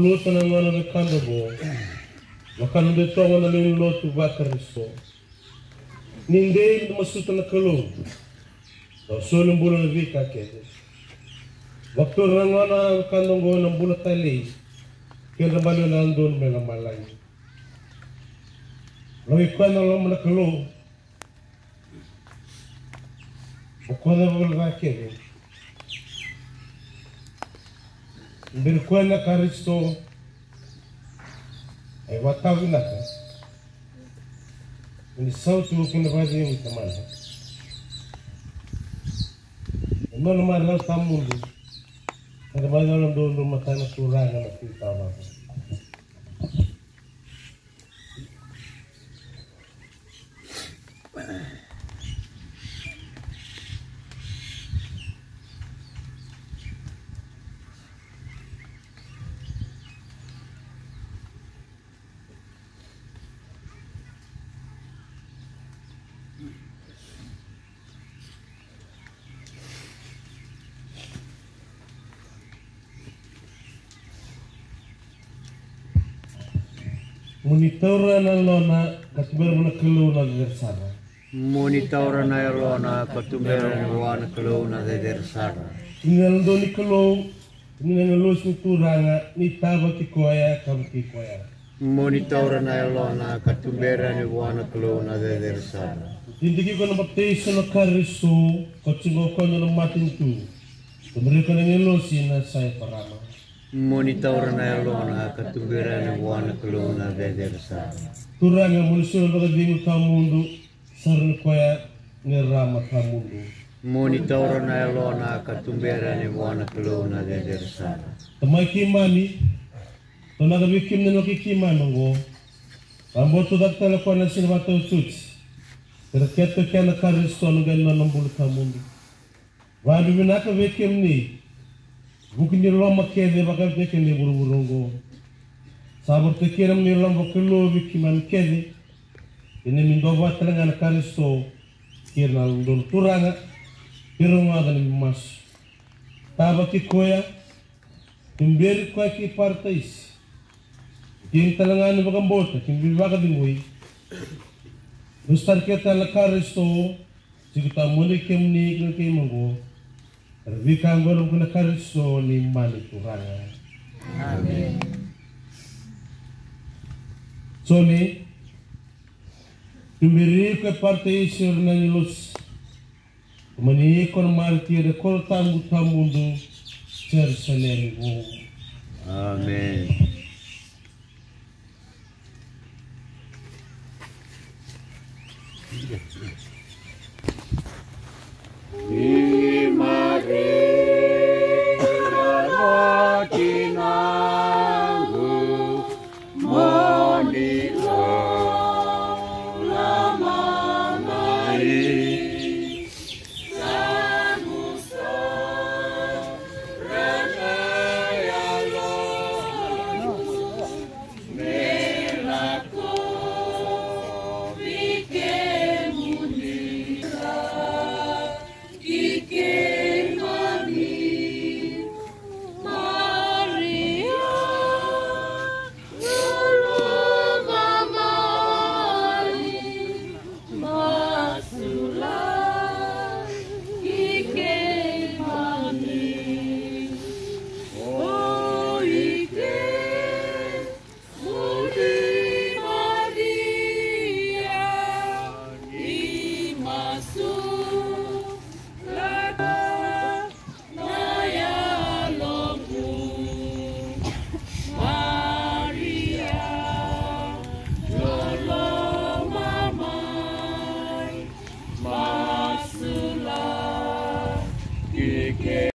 luta na ngana na kando bo. Makan betongo na min lotu bakaristo. Nindei masuta na kalung. Daw solong bulo na vika kete. Waktu ngana kando go na bulo tali. Kaya balo na andon may namalay. Loy ko na lo na kalung. Ko na bulo bakere. Berkuana karisto ay watawin natin. Ini sauti ko kinabadi yung taman. Ano naman lang sa mundo. Kada ba lang doon lumata na surang na nakita ba ko. Monitora na lona katuber mo na kilo na dersara. Monitora na lona katuber mo na kilo na dersara. Tinggal do ni kilo, tinggal los ni turanga ni taba ki koya kam ki koya. Monitora na lona katuber mo na kilo na dersara. Tindiki ko na baptizo na karisto, kutsingo ko na matin tu. Tumiri ko na nilosi na saya parama. Monitor na lona katumbera ni wana kulona vedersa. Turanga mulusyo baga dingu tamundu sarni koya ni rama tamundu. Monitor na lona katumbera ni wana kulona vedersa. Tamai kimani, tonaga bikim nino kikimani ngo. Ramboto daktala kwa na sinwato uchuchi. Terketo kya na karisto nungano nambulu tamundu. Wadu binaka bikim ni. Bukan ni lama kede bakal teke ni buru-burungo. Sabar teke nam ni lama kelo bikiman kede. Ini mindoba telengan karisto. Kira nalundol turanga. Kirunga dan mas. Taba ki koya. Timberi koya ki partais. Kim telengan ni bakal bota. Kim bibaga dimui. Ustar kita la karisto. Jika muli kem ni kena manggo. Vikang golong kuna karisto ni mani turanga. Amen. So ni, tumbiri ke parte isir na nilus. Mani kon martir kol tamu tamundu Jerusalem go. Amen.